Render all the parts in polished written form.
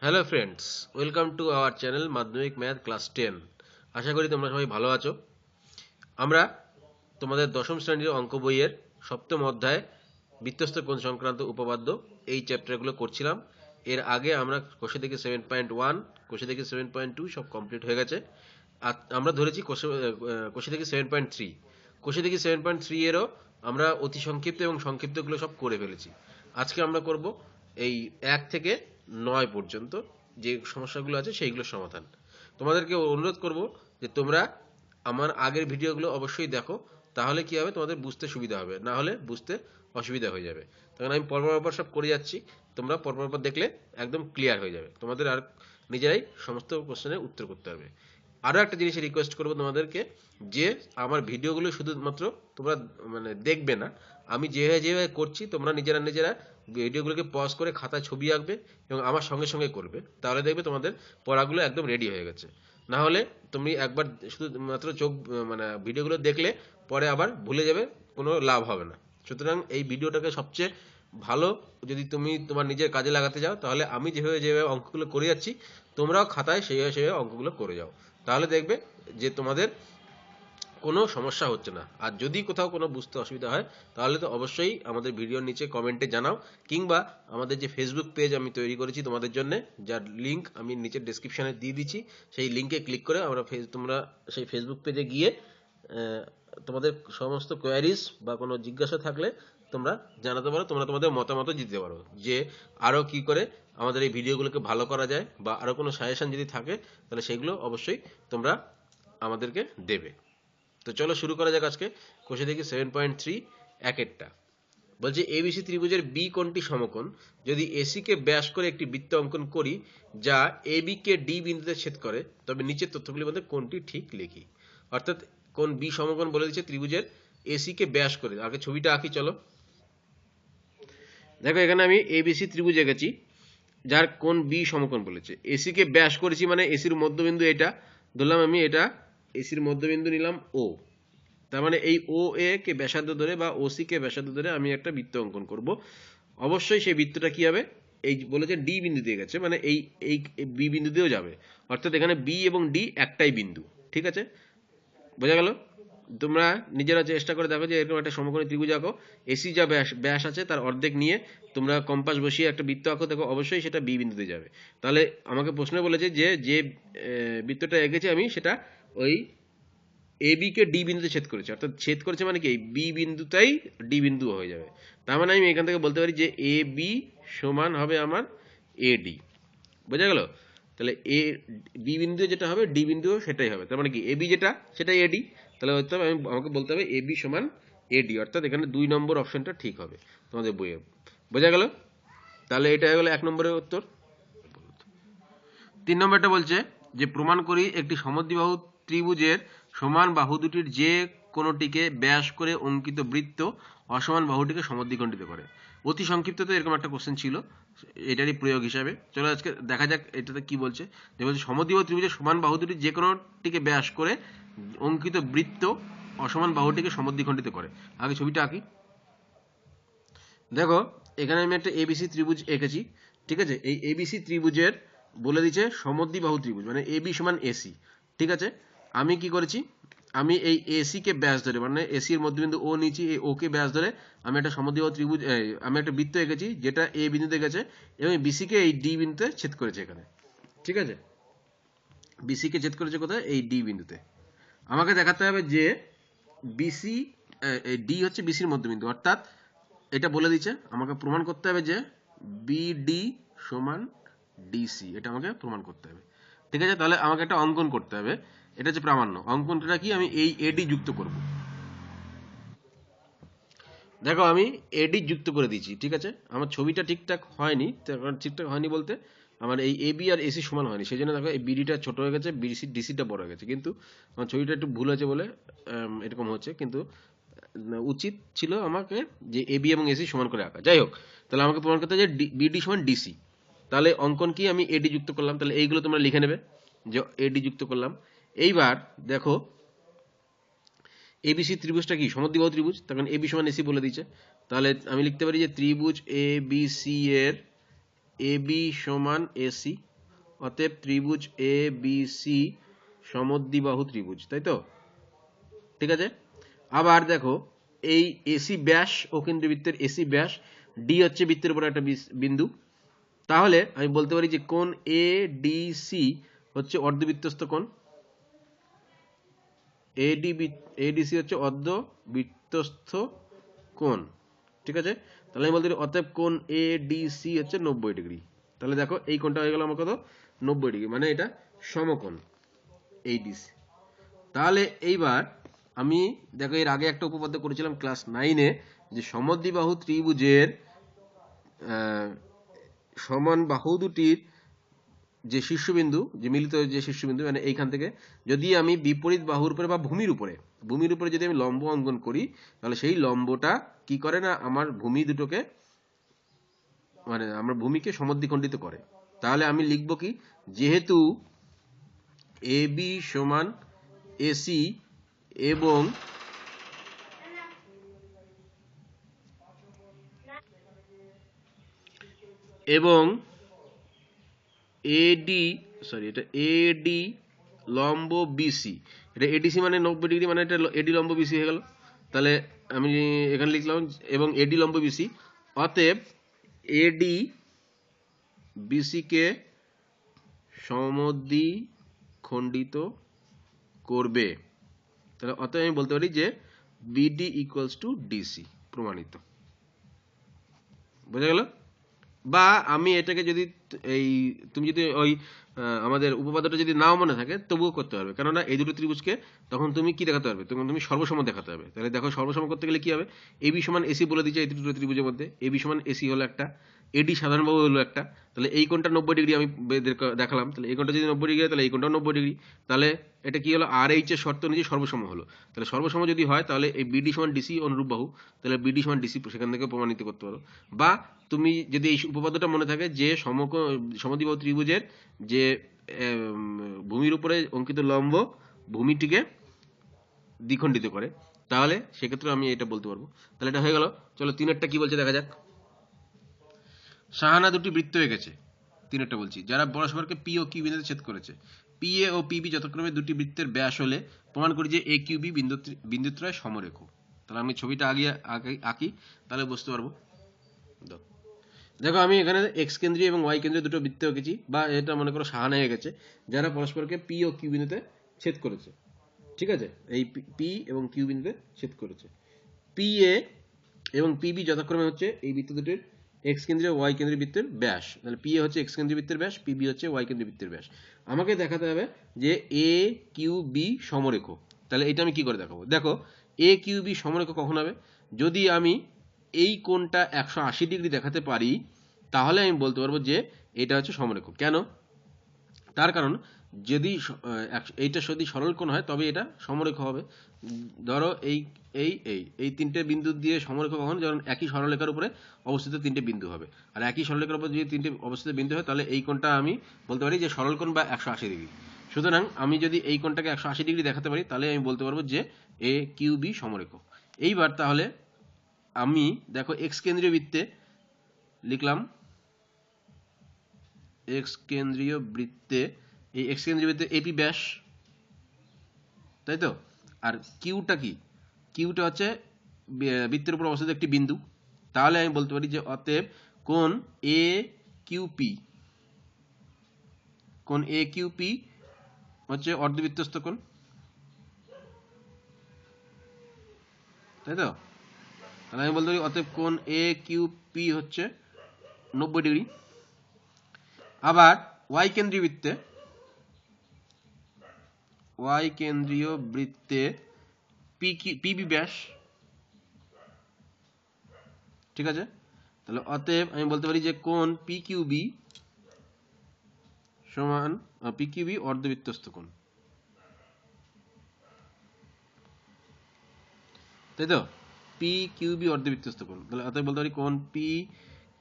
Hello friends, welcome to our channel মাধ্যমিক math class 10। আশা করি তোমরা সবাই ভালো আছো। আমরা তোমাদের দশম শ্রেণীর অঙ্ক বইয়ের সপ্তম অধ্যায় বৃত্তস্থ কোণ সংক্রান্ত উপপাদ্য এই চ্যাপ্টারগুলো করছিলাম। এর আগে আমরা কোষে থেকে 7.1, কোষে থেকে 7.2 সব কমপ্লিট হয়ে গেছে। আর আমরা ধরেছি কোষে থেকে 7.3, কোষে থেকে 7.3 এরও আমরা অতি সংক্ষিপ্ত এবং সংক্ষিপ্তগুলো সব করে ফেলেছি। আজকে আমরা করব এই 1 থেকে 9 পর্যন্ত যে সমস্যাগুলো আছে সেইগুলোর সমাধান। তোমাদেরকে অনুরোধ করব যে তোমরা আমার আগের ভিডিওগুলো অবশ্যই দেখো, তাহলে কি হবে তোমাদের বুঝতে সুবিধা হবে, না হলে বুঝতে অসুবিধা হয়ে যাবে। তখন আমি পরপর সব করে যাচ্ছি, তোমরা পরপর দেখলে একদম ক্লিয়ার হয়ে যাবে, তোমাদের আর নিজেরাই সমস্ত প্রশ্নের উত্তর করতে পারবে। আরও একটা জিনিস রিকোয়েস্ট করবো তোমাদেরকে, যে আমার ভিডিওগুলো শুধুমাত্র তোমরা দেখবে না, আমি যেভাবে যেভাবে করছি তোমরা নিজেরা ভিডিওগুলোকে পজ করে খাতায় ছবি আঁকবে এবং আমার সঙ্গে সঙ্গে করবে, তাহলে দেখবে তোমাদের পড়াগুলো একদম রেডি হয়ে গেছে। না হলে তুমি একবার শুধুমাত্র ভিডিওগুলো দেখলে পরে আবার ভুলে যাবে, কোনো লাভ হবে না। সুতরাং এই ভিডিওটাকে সবচেয়ে ভালো যদি তুমি তোমার নিজের কাজে লাগাতে যাও, তাহলে আমি যেভাবে যেভাবে অঙ্কগুলো করে যাচ্ছি তোমরাও খাতায় সেইভাবে অঙ্কগুলো করে যাও, তাহলে দেখবে যে তোমাদের কোনো সমস্যা হচ্ছে না। আর যদি কোথাও কোনো বুঝতে অসুবিধা হয় তাহলে তো অবশ্যই আমাদের ভিডিওর নিচে কমেন্টে জানাও, কিংবা আমাদের যে ফেসবুক পেজ আমি তৈরি করেছি তোমাদের জন্য, যার লিঙ্ক আমি নিচের ডেসক্রিপশানে দিয়ে দিচ্ছি, সেই লিঙ্কে ক্লিক করে তোমরা সেই ফেসবুক পেজে গিয়ে তোমাদের সমস্ত কোয়ারিজ বা কোনো জিজ্ঞাসা থাকলে তোমরা জানাতে পারো, তোমরা তোমাদের মতামত দিতে পারো যে আরও কি করে আমাদের এই ভিডিওগুলোকে ভালো করা যায়, বা আরও কোনো সাজেশন যদি থাকে তাহলে সেগুলো অবশ্যই তোমরা আমাদেরকে দেবে। তো চলো শুরু করা যাক। আজকে কোষে দেখি 7.3 একেরটা বলছে এবিসি ত্রিভুজের বি কোণটি সমকোণ যদি এসি কে ব্যাস করে একটি বৃত্ত অঙ্কন করি যা এবি কে ডি বিন্দুতে ছেদ করে, তবে নিচের তথ্যগুলির মধ্যে কোনটি ঠিক লিখি। অর্থাৎ কোণ বি সমকোণ বলে দিচ্ছে ত্রিভুজের এসি কে ব্যাস করে। আগে ছবিটা আঁকি চলো। দেখো এখানে আমি এবিসি ত্রিভুজ এঁকেছি যার কোণ বি সমকোণ বলেছে। এসি কে ব্যাস করেছি মানে এসির মধ্যবিন্দু এটা ধরলাম, আমি এটা এসির মধ্যবিন্দু নিলাম ও। তার মানে এই ও এ কে ব্যাসার্ধ ধরে বা ও সি কে ব্যাসার্ধ ধরে আমি একটা বৃত্ত অঙ্কন করব। অবশ্যই সেই বৃত্তটা কি হবে, এই বলেছে ডি বিন্দু দিয়ে গেছে, মানে এই এই বি বিন্দু দিয়েও যাবে। অর্থাৎ এখানে বি এবং ডি একটাই বিন্দু। ঠিক আছে, বোঝা গেল? তোমরা নিজেরা চেষ্টা করে দেখো যে এরকম একটা সমকোণী ত্রিভুজ আঁকো, এসি যা ব্যাস আছে তার অর্ধেক নিয়ে তোমরা কম্পাস বসিয়ে একটা বৃত্ত আঁকো, দেখো অবশ্যই সেটা বি বিন্দুতে যাবে। তাহলে আমাকে প্রশ্ন বলেছে যে যে বৃত্তটা এঁকেছি আমি সেটা ওই এ বি কে ডি বিন্দুতে ছেদ করেছে, অর্থাৎ ছেদ করেছে মানে কি বি বিন্দুটাই ডি বিন্দু হয়ে যাবে। তার মানে আমি এখান থেকে বলতে পারি যে এ বি সমান হবে আমার এ ডি। বোঝা গেল? তাহলে এ বি বিন্দু যেটা হবে ডি বিন্দু সেটাই হবে, তার মানে কি এ বি যেটা সেটাই এডি। তাহলে হয়তো আমাকে বলতে হবে এ বি সমান এডি, অর্থাৎ এখানে 2 নম্বর অপশনটা ঠিক হবে তোমাদের বইয়ে। বোঝা গেল? তাহলে এটা হয়ে গেল 1 নম্বরের উত্তর। 3 নম্বরটা বলছে যে প্রমাণ করি একটি সমদ্বিবাহু ত্রিভুজের সমান বাহু দুটির যে কোনোটিকে ব্যাস করে অঙ্কিত বৃত্ত অসমান বাহুটিকে সমদ্বিখণ্ডিত করে। অতি সংক্ষিপ্ত তো এরকম একটা কোশ্চেন ছিল, এটারই প্রয়োগ হিসাবে। চলো আজকে দেখা যাক এটাতে কি বলছে। যে বলছে সমদ্বিবাহু ত্রিভুজের সমান বাহু দুটির যে কোনোটিকে ব্যাস করে অঙ্কিত বৃত্ত অসমান বাহুটিকে সমদ্বিখণ্ডিত করে। আগে ছবিটা আঁকি। দেখো এখানে আমি একটা এবিসি ত্রিভুজ এঁকেছি। ঠিক আছে, এই এবিসি ত্রিভুজের বলে দিচ্ছে সমদ্বিবাহু ত্রিভুজ, মানে এবি সমান এসি। ঠিক আছে, আমি কি করেছি, আমি এই এসি কে ব্যাস ধরে মানে এসির মধ্যবিন্দু ও নিয়েছি, এই ওকে ব্যাস ধরে আমি একটা সমদ্বিবাহু ত্রিভুজ আমি একটা বৃত্ত এঁকেছি যেটা এ বিন্দুতে গেছে এবং বিসি কে এই ডি বিন্দুতে ছেদ করেছে এখানে। ঠিক আছে, বিসি কে ছেদ করেছে কোথায়, এই ডি বিন্দুতে। আমাকে দেখাতে হবে যে বিসি ডি হচ্ছে বিসির মধ্যবিন্দু, অর্থাৎ এটা বলে দিচ্ছে আমাকে প্রমাণ করতে হবে যে বিডি সমান ডিসি, এটা আমাকে প্রমাণ করতে হবে। ঠিক আছে, তাহলে আমাকে একটা অঙ্কন করতে হবে, এটা হচ্ছে প্রামাণ্য। অঙ্কনটা কি, আমি এই এডি যুক্ত করব। দেখো আমি এডি যুক্ত করে দিয়েছি। ঠিক আছে, আমার ছবিটা ঠিকঠাক হয়নি, ঠিকঠাক হয়নি বলতে আমার এই এবি আর এসি সমান হয়নি, সেই জন্য দেখো এই বিডিটা ছোট হয়ে গেছে, বিসি ডিসিটা বড় হয়ে গেছে, কিন্তু আমার ছবিটা একটু ভুল হয়েছে বলে এরকম হচ্ছে। কিন্তু উচিত ছিল আমাকে যে এবি এবং এসি সমান করে আঁকা। যাই হোক, তাহলে আমাকে প্রমাণ করতে হবে যে বিডি সমান ডিসি। তাহলে অঙ্কন কি, আমি এডি যুক্ত করলাম, তাহলে এইগুলো তোমরা লিখে নেবে যে এডি যুক্ত করলাম। এইবার দেখো এবিসি ত্রিভুজটা কি সমদ্বিবাহু ত্রিভুজ, তখন এবি সমান এসি বলে দিচ্ছে। তাহলে আমি লিখতে পারি যে ত্রিভুজ এ বি সি এর এবি সমান এসি। অতএব ত্রিভুজ এ বি সি সমদ্বিবাহু ত্রিভুজ, তাই তো? ঠিক আছে। আবার দেখো এই এসি ব্যাস ও কেন্দ্রবৃত্তের এসি ব্যাস, ডি হচ্ছে বৃত্তের উপর একটা বিন্দু, তাহলে আমি বলতে পারি যে কোণ এ ডি সি হচ্ছে অর্ধবৃত্তস্থ কোণ, এডিসি হচ্ছে অর্ধবৃত্তস্থ কোণ। ঠিক আছে, তাহলে আমি বলতে পারি অতএব কোণ এ ডি সি হচ্ছে 90 ডিগ্রি। তাহলে দেখো এই কোণটা হয়ে গেল আমার কত, 90 ডিগ্রি, মানে এটা সমকোণ এইডিসি। তাহলে এইবার আমি দেখো এর আগে একটা উপপাদ্য করেছিলাম ক্লাস 9-এ, যে সমদ্বিবাহু ত্রিভুজের সমান বাহু দুটির যে শীর্ষবিন্দু, যে মিলিত যে শীর্ষবিন্দু, মানে এইখান থেকে যদি আমি বিপরীত বাহুর উপরে বা ভূমির উপরে যদি আমি লম্ব অঙ্কন করি, তাহলে সেই লম্বটা কি করে না, আমার ভূমি দুটোকে, মানে আমার ভূমিকে সমদ্বিখণ্ডিত করে। তাহলে আমি লিখব কি, যেহেতু এ বি সমান এসি এবং এডি, সরি এটা এডি লম্ব বিসি, এটা এডিসি মানে 90 ডিগ্রি, মানে এটা এডি লম্ব বিসি হয়ে গেল। তাহলে আমি এখানে লিখলাম এবং এডি লম্ব বিসি, অতএব এডি বিসি কে সমদ্বিখণ্ডিত করবে। তাহলে অতএব আমি বলতে পারি যে বিডি ইকুয়ালস টু ডিসি, প্রমাণিত। বোঝা গেল? বা আমি এটাকে যদি এই তুমি যদি ওই আমাদের উপপাদ্যটা যদি নাও মনে থাকে তবুও করতে পারবে, কেননা এই দুটো ত্রিভুজকে তখন তুমি কি দেখাতে পারবে, তখন তুমি সর্বসম দেখাতে হবে। তাহলে দেখো সর্বসম করতে গেলে কি হবে, এবি সমান এসি বলে দিচ্ছে এই দুটো ত্রিভুজের মধ্যে, এবি সমান এসি হলো একটা, এডি সাধারণভাবে হলো একটা, তাহলে এই কোণটা 90 ডিগ্রি আমি দেখালাম, তাহলে এই কোণটা যদি 90 ডিগ্রি হয় তাহলে এই কোণটাও 90 ডিগ্রি, তাহলে এটা কি হলো, আর এইচ এর শর্ত অনুযায়ী সর্বসম হলো। তাহলে সর্বসম যদি হয় তাহলে এই বিডি সমান ডিসি অনুরূপ বাহু, তাহলে বিডি সমান ডিসি সেখান থেকে প্রমাণিত করতে পারো। বা তুমি যদি এই উপপাদ্যটা মনে থাকে যে সমদ্বিবাহু ত্রিভুজের যে ভূমির উপরে অঙ্কিত লম্ব ভূমিটিকে দ্বিখণ্ডিত করে, তাহলে সেক্ষেত্রে আমি এটা বলতে পারবো। তাহলে এটা হয়ে গেল। চলো তিনেরটা কি বলছে দেখা যাক। সাহানা দুটি বৃত্ত এঁকেছে, তিনেরটা বলছি, যারা পরস্পরকে পি ও কিউ বিন্দুতে ছেদ করেছে। পি এ ও পিবি যথাক্রমে দুটি বৃত্তের ব্যাস হলে প্রমাণ করি যে এ কিউ বি বিন্দুত্রয় সমরেখ। তাহলে আমি ছবিটা আগে আঁকি, তাহলে বুঝতে পারবো। দেখো আমি এখানে এক্স কেন্দ্রীয় এবং ওয়াই কেন্দ্রীয় দুটো বৃত্ত এঁকেছি, বা এটা মনে করো সাহানা এঁকেছে, যারা পরস্পরকে পি ও কিউ বিন্দুতে ছেদ করেছে। ঠিক আছে, এই পি এবং কিউ বিন্দুতে ছেদ করেছে। পি এ এবং পিবি যথাক্রমে হচ্ছে এই বৃত্ত দুটির এক্স কেন্দ্রীয় ওয়াই কেন্দ্রীয় বৃত্তের ব্যাস। তাহলে পি এ হচ্ছে এক্স কেন্দ্রীয় বৃত্তের ব্যাস, পিবি হচ্ছে ওয়াই কেন্দ্রীয় বৃত্তের ব্যাস। আমাকে দেখাতে হবে যে এ কিউ বি সমরেখ। তাহলে এটা আমি কি করে দেখাবো, দেখো এ কিউ বি সমরেখ কখন হবে, যদি আমি এই কোণটা 180 ডিগ্রি দেখাতে পারি, তাহলে আমি বলতে পারবো যে এটা হচ্ছে সমরেখ। কেন? তার কারণ যদি এইটা যদি সরল কোণ হয় তবে এটা সমরেখ হবে। ধরো এই এই এই এই তিনটে বিন্দু দিয়ে সমরেখ কখন, যখন একই সরলরেখার উপরে অবস্থিত তিনটে বিন্দু হবে। আর একই সরলরেখার উপর যদি তিনটে অবস্থিত বিন্দু হয় তাহলে এই কোণটা আমি বলতে পারি যে সরল কোণ বা 180 ডিগ্রি। সুতরাং আমি যদি এই কোণটাকে 180 ডিগ্রি দেখাতে পারি তাহলে আমি বলতে পারবো যে এ কিউ বি সমরেখ। এইবার তাহলে আমি দেখো এক্স কেন্দ্রীয় বৃত্তে লিখলাম, এক্স কেন্দ্রীয় বৃত্তে, এই এক্স কেন্দ্রীয় বৃত্তে এপি ব্যাস, তাই তো? আর কিউটা কি, কিউটা হচ্ছে বৃত্তের উপর অবস্থিত একটি বিন্দু। তাহলে আমি বলতে পারি যে অতএব কোণ এ কিউপি, কোণ এ কিউপি হচ্ছে অর্ধবৃত্তস্থ কোণ, তাই তো? তাহলে আমি বলতে পারি অতএব কোণ এ কিউপি হচ্ছে 90 ডিগ্রি। আবার ওয়াই কেন্দ্রীয় বৃত্তে, ওয়াই কেন্দ্রীয় বৃত্তে পিবি ব্যাস, ঠিক আছে? তাহলে অতএব আমি বলতে পারি যে কোণ পি কিউবি সমান পি কিউবি অর্ধবৃত্তস্থ কোণ, তাই তো? পি কিউবি অর্ধবৃত্তস্থ কোণ, তাহলে অতএব বলতে পারি কোণ পি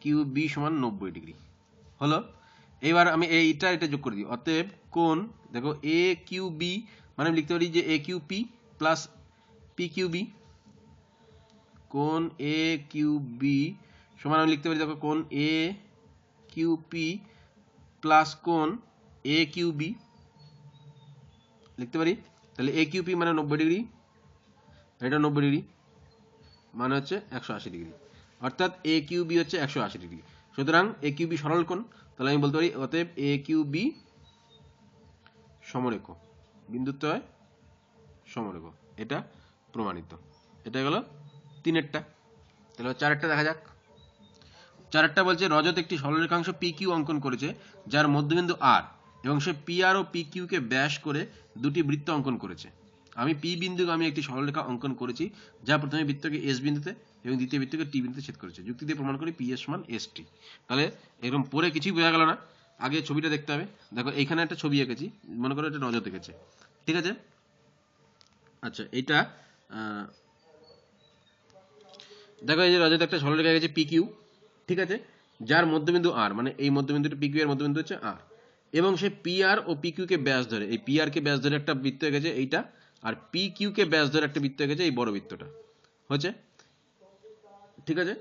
কিউবি সমান 90 ডিগ্রি হলো। এবার আমি এটা যোগ করে দিই, অতএব কোণ দেখো এ কিউ বি, মানে আমি লিখতে পারি যে A Q P plus P Q B, কোণ এ কিউ বি সমান আমি লিখতে পারি দেখো কোণ এ কিউ পি প্লাস কোণ এ কিউ বি লিখতে পারি। তাহলে এ কিউ পি মানে 90 ডিগ্রি, এটা 90 ডিগ্রি মানে হচ্ছে 180 ডিগ্রি, অর্থাৎ এ কিউ বি হচ্ছে 180 ডিগ্রি। সুতরাং এ কিউ বি সরল কোণ, তাহলে আমি বলতে পারি অতএব এ কিউ বি সমরেখ, বিন্দুত্বয় সমরেখ। এটা প্রমাণিত। এটা গেল 3-এরটা। তাহলে 4-এরটা দেখা যাক। 4-এরটা বলছে রজত একটি সরলরেখাংশ পি কিউ অঙ্কন করেছে যার মধ্যবিন্দু আর, এবং সে P R O P Q কে ব্যাস করে দুটি বৃত্ত অঙ্কন করেছে। আমি পি বিন্দুগামী একটি সরলরেখা অঙ্কন করেছি যা প্রথমে বৃত্তকে এস বিন্দুতে এবং দ্বিতীয় বৃত্তকে টি বিন্দুতে ছেদ করেছে। যুক্তি দিয়ে প্রমাণ করি পি এস সমান এস টি। তাহলে এরকম পরে কিছুই বোঝা গেল না, আগে ছবিটা দেখতে হবে। দেখো এইখানে একটা ছবি এঁকেছি, মনে করো এটা রজত এঁকেছে, ঠিক আছে। আচ্ছা এটা দেখো এই যে রজত একটা সরলরেখা এঁকেছে পি কিউ, ঠিক আছে, যার মধ্যবিন্দু আর, মানে এই মধ্যবিন্দুটা পি কিউ এর মধ্যবিন্দু হচ্ছে আর, এবং সে P R O P Q কে ব্যাস ধরে, এই পি আর কে ব্যাস ধরে একটা বৃত্ত এঁকেছে এইটা, আর পি কিউ কে ব্যাস ধরে একটা বৃত্ত এঁকেছে এই বড় বৃত্তটা হচ্ছে, ঠিক আছে।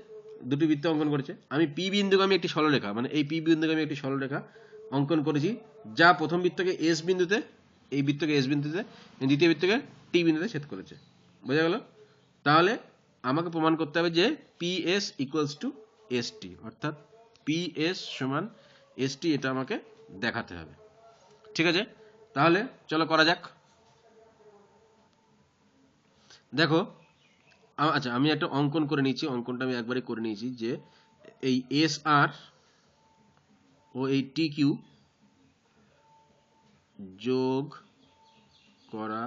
দুটি বৃত্ত অঙ্কন করেছে। আমি পি বিন্দুগামী একটি সরলরেখা, মানে এই পি বিন্দুগামী একটি সরলরেখা অঙ্কন করেছি যা প্রথম বৃত্তকে এস বিন্দুতে, এই বৃত্তকে এস বিন্দুতে, দ্বিতীয় বৃত্তকে টি বিন্দুতে ছেদ করেছে। বোঝা গেল? তাহলে আমাকে প্রমাণ করতে হবে যে P S equals to S টি, অর্থাৎ পি এস সমান এস টি, এটা আমাকে দেখাতে হবে, ঠিক আছে। তাহলে চলো করা যাক। দেখো আচ্ছা আমি একটা অঙ্কন করে নিয়েছি, অঙ্কনটা আমি একবারে করে নিয়েছি যে এই এস আর ও এই টি কিউ যোগ করা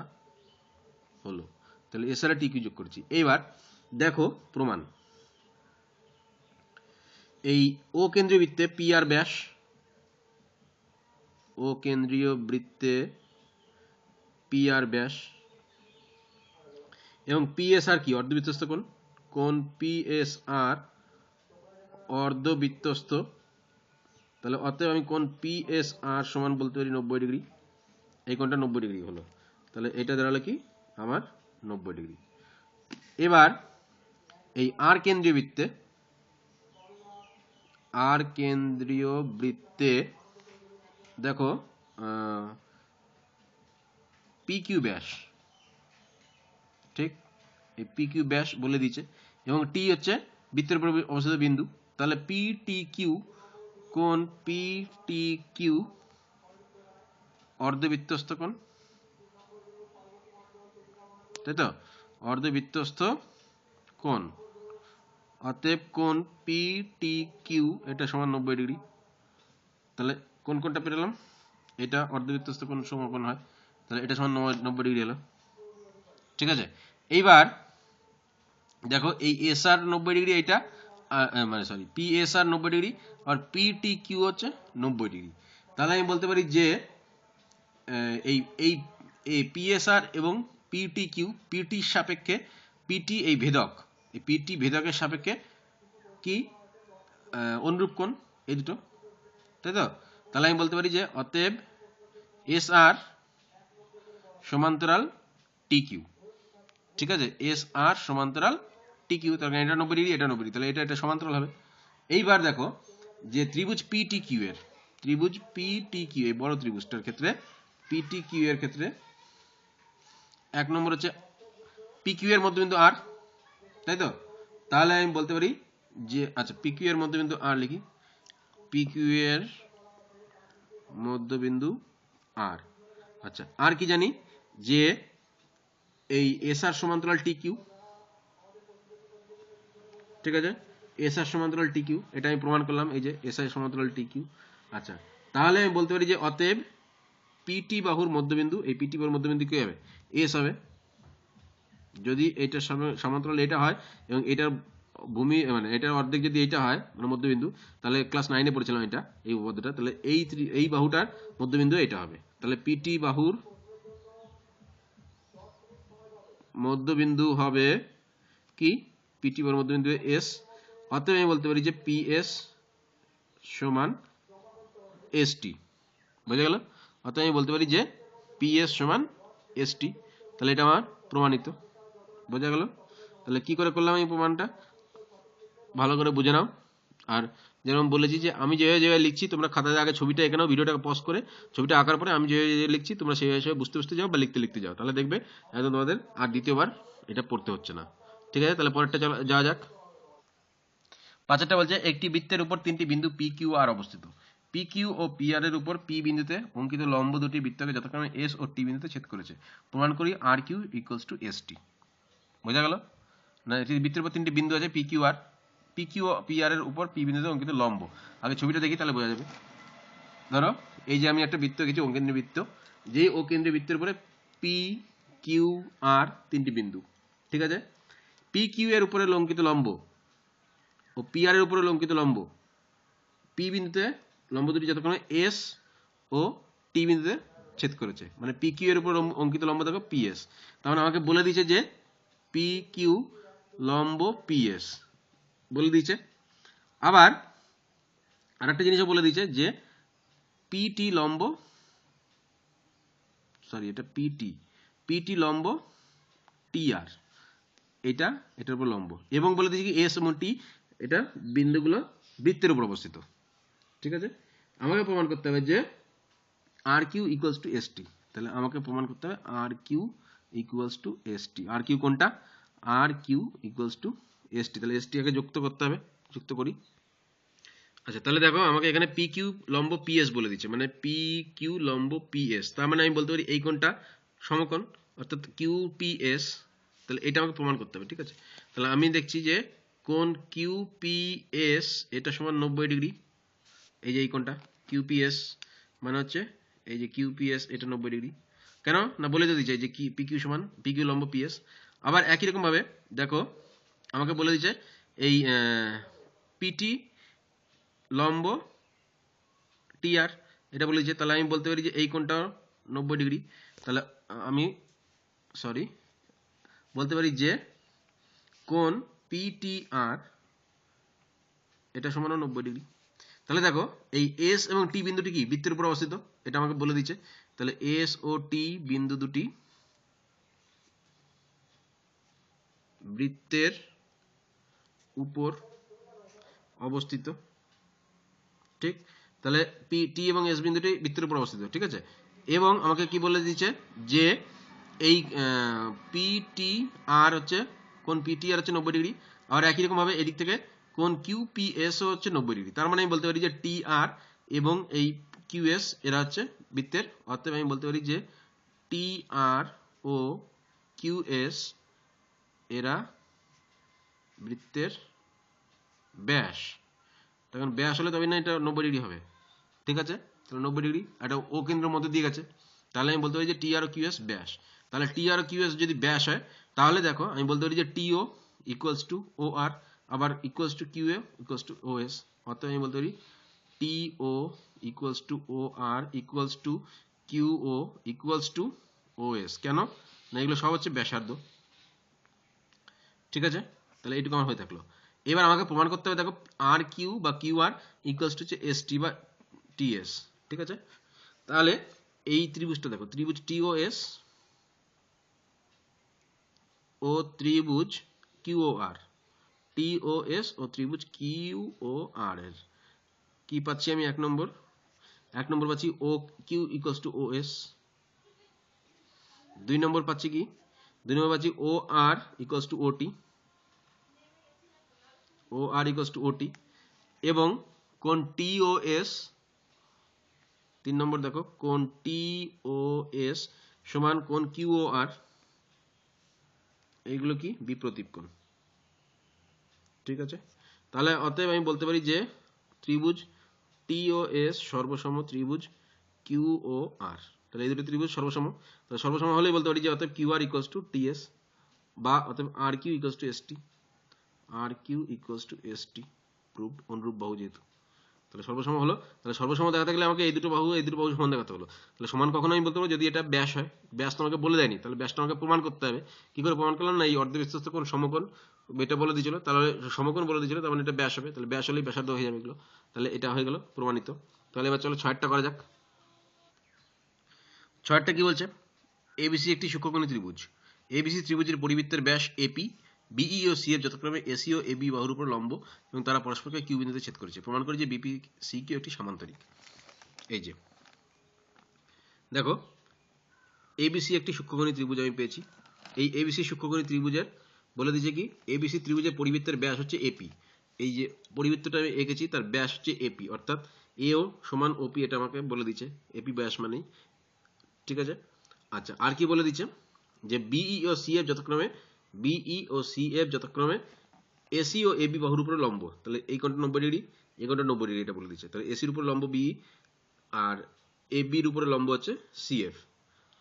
হলো, তাহলে এস আর টি কিউ যোগ করেছি। এইবার দেখো প্রমাণ, এই ও কেন্দ্রীয় বৃত্তে পি আর ব্যাস, ও কেন্দ্রীয় বৃত্তে পি আর ব্যাস, এবং পি এস আর কি অর্ধবৃত্তস্থ কোণ, কোণ পি এস আর অর্ধবৃত্তস্থ। তাহলে অতএব আমি কোণ পি এস আর সমান বলতে পারি 90 ডিগ্রি, এই কোণটা 90 ডিগ্রি হলো, তাহলে এটা দাঁড়ালো কি আমার 90 ডিগ্রি। এবার এই আর কেন্দ্রীয় বৃত্তে, আর কেন্দ্রীয় বৃত্তে দেখো পি কিউ ব্যাস, ঠিক, এই পি কিউ ব্যাস বলে দিয়েছে, এবং টি হচ্ছে বৃত্তের উপর অবস্থিত বিন্দু। তাহলে পি টি কিউ, কোণ পি টি কিউ অর্ধবৃত্তস্থ কোণ, তাই তো, অর্ধবৃত্তস্থ কোণ, অতএব কোণ পি টি কিউ এটা সমান 90 ডিগ্রি। তাহলে কোন কোণটা পেলাম, এটা অর্ধবৃত্তস্থ কোণ সমকোণ হয়, তাহলে এটা সমান 90 ডিগ্রি হলো, ঠিক আছে। এইবার দেখো এই এস আর 90 ডিগ্রি, এইটা মানে সরি পি এস আর 90 ডিগ্রি আর পি টি কিউ হচ্ছে 90 ডিগ্রি। তাহলে আমি বলতে পারি যে এই এই পি এস আর এবং পি টি কিউ, পিটির সাপেক্ষে পিটি এই ভেদক, এই পিটি ভেদকের সাপেক্ষে কি অনুরূপ কোণ এই দুটো, তাই তো। তাহলে আমি বলতে পারি যে অতএব এস আর সমান্তরাল টি কিউ, ঠিক আছে, এস আর সমান্তরাল টি কিউ, তার কারণ এটা 90 ডিগ্রি এটা 90 ডিগ্রি, তাহলে এটা এটা সমান্তরাল হবে। এইবার দেখো যে ত্রিভুজ পি টি কিউ এর, ত্রিভুজ পি টি কিউ এই বড় ত্রিভুজটার ক্ষেত্রে, পি টি কিউ এর ক্ষেত্রে এক নম্বর হচ্ছে পি কিউ এর মধ্যবিন্দু আর, তাই তো। তাহলে আমি বলতে পারি যে আচ্ছা পি কিউ এর মধ্যবিন্দু আর লিখি, পি কিউ এর মধ্যবিন্দু আর। আচ্ছা আর কি জানি যে এই এস আর সমান্তরাল টি কিউ, ঠিক আছে, এস আর সমান্তরাল টি কিউ, এটা আমি প্রমাণ করলাম, এই যে এস আর সমান্তরাল টি কিউ। আচ্ছা তাহলে আমি বলতে পারি যে অতএব পিটি বাহুর মধ্যবিন্দু, এই পিটি বাহুর মধ্যবিন্দু কি হবে, এস হবে। যদি এটার সমান্তরাল এটা হয় এবং এটার ভূমি মানে এটার অর্ধেক যদি এটা হয় মানে মধ্যবিন্দু, তাহলে ক্লাস 9 এ পড়েছিলাম এটা এই উপপাদ্যটা, তাহলে এই বাহুটার মধ্যবিন্দু এটা হবে। তাহলে পিটি বাহুর মধ্যবিন্দু হবে কি, পিটি বাহুর মধ্যবিন্দু এস, অতএব আমি বলতে পারি যে পি এস সমান এস টি। বোঝা গেল? অতএব আমি বলতে পারি যে পি এস সমান এস টি। তাহলে এটা আমার প্রমাণিত। বোঝা গেল? তাহলে কি করে করলাম এই প্রমাণটা ভালো করে বুঝে নাও, আর যেরকম বলেছি যে আমি যেভাবে যেভাবে লিখছি তোমরা খাতায় আগে ছবিটা এখানেও ভিডিওটাকে পজ করে ছবিটা আঁকার পরে আমি যেভাবে যেভাবে লিখছি তোমরা সেই হিসেবে বুঝতে বুঝতে যাও বা লিখতে লিখতে যাও, তাহলে দেখবে একদম তোমাদের আর দ্বিতীয়বার এটা পড়তে হচ্ছে না। ঠিক আছে, তাহলে পরেরটা যাওয়া যাক। 5টা বলছে একটি বৃত্তের উপর 3টি বিন্দু পি কিউ আর অবস্থিত। পি কিউ ও পি আর এর উপর পি বিন্দুতে অঙ্কিত লম্ব দুটি বৃত্তকে যথাক্রমে এস ও টি বিন্দুতে ছেদ করেছে। প্রমাণ করি R Q equals to S T. বোঝা গেল না? এটি বৃত্তের উপর 3টি বিন্দু আছে P Q R, P Q ও পি আর এর উপর পি বিন্দুতে অঙ্কিত লম্ব। আগে ছবিটা দেখি তাহলে বোঝা যাবে। ধরো এই যে আমি একটা বৃত্ত এঁকেছি, অকেন্দ্রীয় বৃত্ত, যে অকেন্দ্রীয় বৃত্তের উপরে পি কিউ আর 3টি বিন্দু। ঠিক আছে, পি কিউ এর উপরে অঙ্কিত লম্ব ও পি আর এর উপরে অঙ্কিত লম্ব, পি বিন্দুতে লম্ব দুটি যতক্ষণে এস ও টি বিন্দুতে ছেদ করেছে, মানে পি কিউ এর উপর অঙ্কিত লম্ব দেখো পি এস। তার মানে আমাকে বলে দিয়েছে যে পি কিউ লম্ব পি এস বলে দিয়েছে। আবার আরেকটা জিনিসও বলে দিয়েছে যে পিটি লম্ব, সরি এটা পিটি লম্ব টি আর, এটার উপর লম্ব, এবং বলে দিয়েছে কি এস এবং টি এটা বিন্দুগুলো বৃত্তের উপর অবস্থিত। ঠিক আছে, আমাকে প্রমাণ করতে হবে যে R Q equals to S T. তাহলে আমাকে প্রমাণ করতে হবে R Q equals to S T. R Q কোনটা? R Q equals to S T. তাহলে এস টি আগে যুক্ত করতে হবে, যুক্ত করি। আচ্ছা তাহলে দেখো আমাকে এখানে পি কিউ লম্ব পি এস বলে দিচ্ছে, মানে পি কিউ লম্ব পি এস, তার মানে আমি বলতে পারি এই কোণটা সমকোণ, অর্থাৎ কিউ পি এস। তাহলে এটা আমাকে প্রমাণ করতে হবে। ঠিক আছে, তাহলে আমি দেখছি যে কোণ কিউ পি এস এটা সমান 90 ডিগ্রি। এই যে এই কোণটা কিউ পি এস মানে হচ্ছে এই যে কিউ পি এস এটা 90 ডিগ্রি। কেন না বলে দিতে চাই যে কি পি কিউ সমান পি কিউ লম্ব পি এস। আবার একই রকম ভাবে দেখো আমাকে বলে দিচ্ছে এই পিটি লম্ব টি আর, এটা বলে দিচ্ছে। তাহলে আমি বলতে পারি যে এই কোণটা 90 ডিগ্রি। তাহলে আমি বলতে পারি যে কোণ পিটি আর এটা সমান 90 ডিগ্রি। তাহলে দেখো এই এস এবং টি বিন্দুটি কি বৃত্তের উপর অবস্থিত, এটা আমাকে বলে দিচ্ছে। তাহলে এস ও টি বিন্দু দুটি বৃত্তের উপর অবস্থিত। ঠিক, তাহলে পি টি এবং এস বিন্দুটি বৃত্তের উপর অবস্থিত। ঠিক আছে, এবং আমাকে কি বলে দিচ্ছে যে এই পি টি আর হচ্ছে কোন পি টি আর হচ্ছে 90 ডিগ্রি। আর একই রকম ভাবে এদিক থেকে কোন কিউ পি এস ও হচ্ছে 90 ডিগ্রি। তার মানে আমি বলতে পারি যে টি আর এবং এই কিউ এস এরা হচ্ছে বৃত্তের, অতএব আমি বলতে পারি যে টি আর ও কিউ এস এরা বৃত্তের ব্যাস। তখন ব্যাস হলে তবে না এটা 90 ডিগ্রি হবে। ঠিক আছে, তাহলে 90 ডিগ্রি এটা ও কেন্দ্রের মধ্যে দিয়ে গেছে। তাহলে আমি বলতে পারি যে টি আর ও কিউ এস ব্যাস। তাহলে টি আর ও কিউ এস যদি ব্যাস হয় তাহলে দেখো আমি বলতে পারি যে টি O equals to O R, আবার equals to Q A equals to O S. অর্থাৎ আমি বলতে পারি T O equals to O R equals to Q O equals to O S. কেন না এগুলো সব হচ্ছে ব্যাসার্ধ। ঠিক আছে, তাহলে এইটুকু আমার হয়ে থাকলো। এবার আমাকে প্রমাণ করতে হবে দেখো আর কিউ বা কিউ আর ইকুয়ালস টু হচ্ছে এস টি বা টি এস। ঠিক আছে, তাহলে এই ত্রিভুজটা দেখো, ত্রিভুজ টি ও এস ও ত্রিভুজ কিউ ও আর, টি ও এস ও ত্রিভুজ কিউ ও আর এর কি পাচ্ছি আমি? এক নম্বর পাচ্ছি O Q equals to O S. 2 নম্বর পাচ্ছি কি? 2 নম্বর পাচ্ছি O R equals to O T, O R equals to O T, এবং কোন টি ও এস 3 নম্বর দেখো কোন টি ও এস সমান কোন কিউ ও আর, এইগুলো কি বিপ্রতীপ কোণ। ঠিক আছে, তাহলে অতএব আমি বলতে পারি যে ত্রিভুজ টি ও এস সর্বসম ত্রিভুজ কিউ ও আর। তাহলে এই দুটো ত্রিভুজ সর্বসম, তাহলে সর্বসম হলেই বলতে পারি যে অতএব Q R equals to T S, বা অতএব R Q equals to S T, R Q equals to S T proved, অনুরূপ বাহু যেহেতু। তাহলে সর্বসম হলো। তাহলে সর্বসম দেখাতে গেলে আমাকে এই দুটো বাহু সমান দেখাতে হলো। তাহলে সমান কখনো আমি বলতে পারবো যদি এটা ব্যাস হয়। ব্যাস তো আমাকে বলে দেয়নি, তাহলে ব্যাসটা আমাকে প্রমাণ করতে হবে। কি করে প্রমাণ করলাম না, এই অর্ধবৃত্তস্থ কোণ সমকোণ এটা বলে দিয়েছিল, তাহলে সমকোণ বলে দিয়েছিল, তার মানে এটা ব্যাস হবে। তাহলে ব্যাস হলেই ব্যাসার্ধ হয়ে যাবে এগুলো। তাহলে এটা হয়ে গেল প্রমাণিত। তাহলে এবার চলো 6টা করা যাক। 6টা কি বলছে? এবিসি একটি সূক্ষ্মকোণী ত্রিভুজ। এবিসি ত্রিভুজের পরিবৃত্তের ব্যাস এপি বিই ও সিএফ যথাক্রমে এসি ও এবি বাহুর উপর লম্ব এবং তারা পরস্পরকে কিউ বিন্দুতে ছেদ করেছে। প্রমাণ করে যে বিপি সি কিউ একটি সামান্তরিক। এই যে দেখো এবিসি একটি সূক্ষ্মকোণী ত্রিভুজ আমি পেয়েছি। এই এবিসি সূক্ষ্মকোণী ত্রিভুজের বলে দিয়েছে কি এবিসি ত্রিভুজের পরিবৃত্তের ব্যাস হচ্ছে এপি। এই যে পরিবৃত্তটা আমি এঁকেছি তার ব্যাস হচ্ছে এপি, অর্থাৎ এও সমান ওপি, এটা আমাকে বলে দিচ্ছে এপি ব্যাস মানেই। ঠিক আছে, আচ্ছা আর কি বলে দিচ্ছে যে বিই ও সিএফ যথাক্রমে এসি ও এবি বাহুর উপরে লম্ব, তাহলে এই কোণটা 90 ডিগ্রি, এই কোণটা 90 ডিগ্রি, এটা বলে দিচ্ছে। তাহলে এসির উপর লম্ব বিই আর এবির উপরে লম্ব হচ্ছে সিএফ।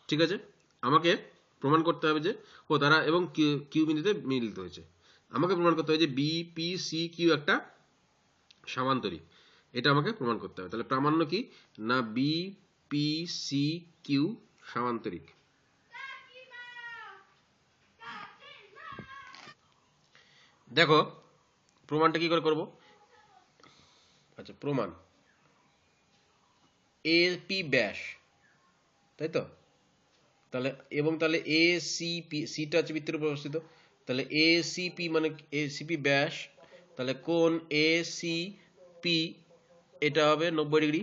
ঠিক আছে, আমাকে প্রমাণ করতে হবে যে তারা এবং কিউ বিন্দুতে মিলিত হয়েছে। আমাকে প্রমাণ করতে হবে যে বিপিসি কিউ একটা সামান্তরিক, এটা আমাকে প্রমাণ করতে হবে। তাহলে প্রামাণ্য কি না বিপিসি কিউ সামান্তরিক। দেখো প্রমাণটা কি করে করব। আচ্ছা প্রমাণ এপি ব্যাস, তাই তো, তাহলে এবং তাহলে এসিপি, সিটা হচ্ছে বৃত্তের উপর অবস্থিত, তাহলে এসিপি মানে এসিপি ব্যাস, তাহলে কোণ এসিপি এটা হবে 90 ডিগ্রি।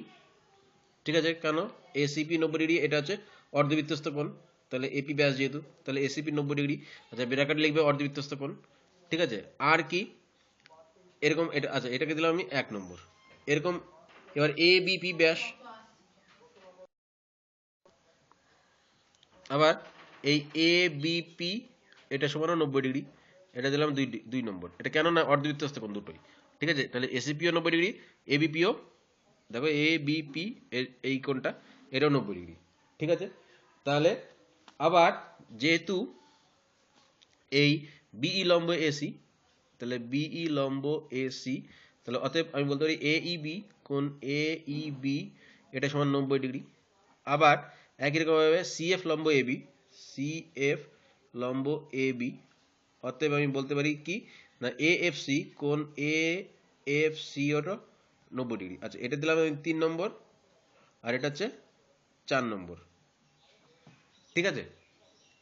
ঠিক আছে, কেন এসিপি 90 ডিগ্রি, এটা হচ্ছে অর্ধবৃত্তস্থ কোণ, তাহলে এপি ব্যাস যেহেতু, তাহলে এসিপি 90 ডিগ্রি। আচ্ছা ব্র্যাকেট লিখবে অর্ধবৃত্তস্থ কোণ। ঠিক আছে, আর কি এরকম এটা, আচ্ছা এটাকে দিলাম আমি 1 নম্বর এরকম। এবার এবিপি ব্যাস, আবার এই এবিপি এটা সমান 90 ডিগ্রি, এটা দিলাম 2 নম্বর। এটা কেন না অর্ধবৃত্তস্থ কোণ দুটোই। ঠিক আছে, তাহলে এসিপিও 90 ডিগ্রি, এবিপিও, দেখো এবিপি এই কোণটা এটাও 90 ডিগ্রি। ঠিক আছে, তাহলে আবার যেহেতু এই বিই লম্ব এসি, তাহলে বিই লম্ব এসি, তাহলে অতএব আমি বলতে পারি এইবি কোণ এইবি এটা সমান 90 ডিগ্রি। আবার একই রকম ভাবে সিএফ লম্ব এবি, সিএফ লম্ব এবি, অতএব আমি বলতে পারি কি না এএফসি কোণ এএফসি ওটা 90 ডিগ্রি। আচ্ছা এটা দিলাম আমি 3 নম্বর আর এটা হচ্ছে 4 নম্বর। ঠিক আছে,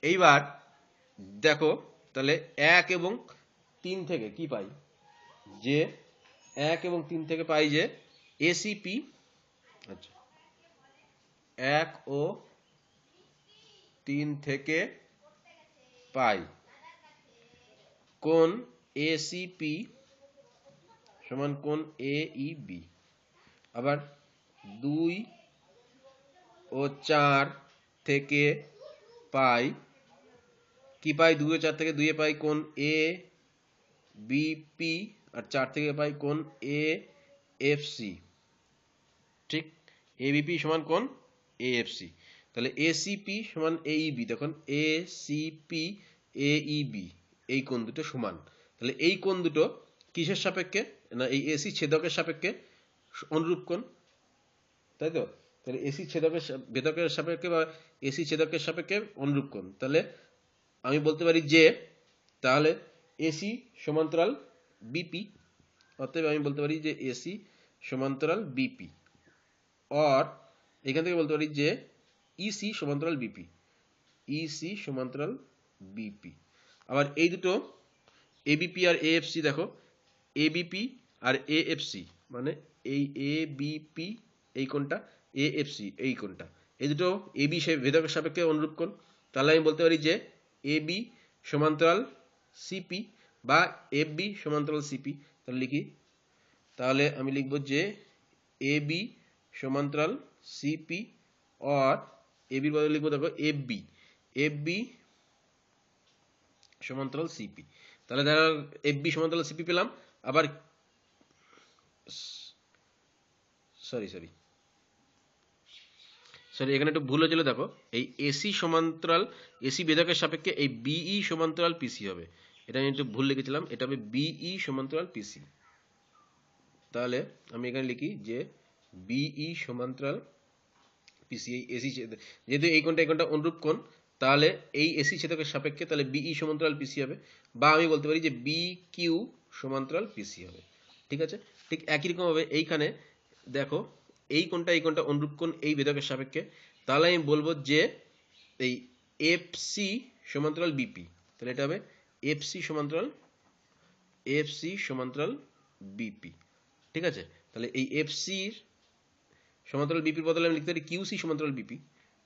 এইবার দেখো তাহলে 1 এবং 3 থেকে কি পাই, যে 1 এবং 3 থেকে পাই যে এসিপি, আচ্ছা 1 ও 3 থেকে পাই কোণ এসিপি সমান কোণ এইবি। আবার 2 ও 4 থেকে পাই কি পাই, 2 ও 4 থেকে 2 এ পাই কোণ এ বিপি, আর 4 থেকে পাই কোণ এ এফসি। ঠিক, এবিপি সমান কোণ এএফসি, তাহলে এসিপি সমান এইবি, তখন এসিপি এইবি এই কোণ দুটো সমান। তাহলে এই কোণ দুটো কিসের সাপেক্ষে না এই এসি ছেদকের সাপেক্ষে অনুরূপ কোণ, তাই তো। তাহলে এসি ভেদকের সাপেক্ষে বা এসি ছেদকের সাপেক্ষে অনুরূপ কোণ, তাহলে আমি বলতে পারি যে তাহলে এসি সমান্তরাল বিপি, অতএব আমি বলতে পারি যে এসি সমান্তরাল বিপি, অর এখান থেকে বলতে পারি যে ইসি সমান্তরাল বিপি, ইসি সমান্তরাল বিপি। আবার এই দুটো এবিপি আর এএফসি, দেখো এবিপি আর এএফসি মানে এই এবিপি এই কোণটা, এএফসি এই কোণটা, এই দুটো এবি ভেদকের সাপেক্ষে অনুরূপ কোণ। তাহলে আমি বলতে পারি যে এবি সমান্তরাল সিপি বা এফবি সমান্তরাল সিপি। তাহলে লিখি, তাহলে আমি লিখব যে এবি সমান্তরাল সিপি और এবির বদলে লিখবো দেখো এফবি, এফবি সমান্তরাল সিপি। তাহলে দেখো এফবি সমান্তরাল সিপি পেলাম। আবার সরি এখানে একটু ভুল হয়েছিল, দেখো এই এসি সমান্তরাল এসি ভেদকের সাপেক্ষে এই বিই সমান্তরাল পিসি হবে, এটা আমি একটু ভুল লিখেছিলাম, এটা হবে বিই সমান্তরাল পিসি। তাহলে আমি এখানে লিখি যে বিই সমান্তরাল পিসি, এই এসি যেহেতু এই কোণটা অনুরূপ কোণ, তাহলে এই এসি ছেদকের সাপেক্ষে তাহলে বিই সমান্তরাল পিসি হবে, বা আমি বলতে পারি যে বি কিউ সমান্তরাল পিসি হবে। ঠিক আছে, ঠিক একই রকম ভাবে এইখানে দেখো এই কোণটা অনুরূপ কোণ এই ভেদকের সাপেক্ষে, তাহলে আমি বলবো যে এই এফ সি সমান্তরাল বিপি, তাহলে এটা হবে এফসি সমান্তরাল বিপি। ঠিক আছে, তাহলে এই এফসির সমান্তরাল বিপির বদলে আমি লিখতে পারি কিউসি সমান্তরাল বিপি।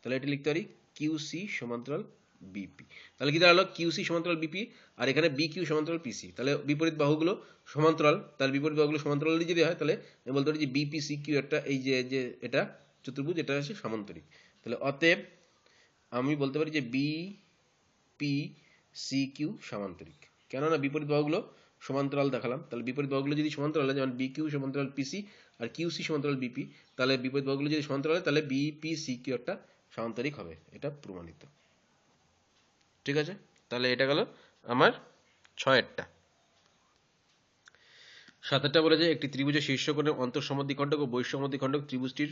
তাহলে এটা লিখতে পারি কিউসি সমান্তরাল বিপি। তাহলে কি দাঁড়ালো? কিউসি সমান্তরাল বিপি, আর এখানে বি কিউ সমান্তরাল পিসি। তাহলে বিপরীত বাহুগুলো সমান্তরাল, তাহলে বিপরীত বাহুগুলো সমান্তরাল যদি হয় তাহলে আমি বলতে পারি যে বিপিসি কিউ একটা এই যে এটা চতুর্ভুজ, এটা হচ্ছে সামান্তরিক। তাহলে অতএব আমি বলতে পারি যে বি পি সি কিউ সামান্তরিক, কেননা বিপরীত বাহুগুলো সমান্তরাল দেখালাম। তাহলে বিপরীত বাহুগুলো যদি সমান্তরাল হয়, যেমন বি কিউ সমান্তরাল পিসি আর কিউসি সমান্তরাল বিপি, তাহলে বিপরীত বাহুগুলো যদি সমান্তরাল হয় তাহলে বি পি সি কিউ একটা সামান্তরিক হবে, এটা প্রমাণিত। ঠিক আছে, তাহলে এটা গেল আমার 6-এরটা। 7-এরটা বলে যে একটি ত্রিভুজের শীর্ষকোণের অন্তঃসমদ্বিখণ্ডক ও বহিঃসমদ্বিখণ্ডক ত্রিভুজটির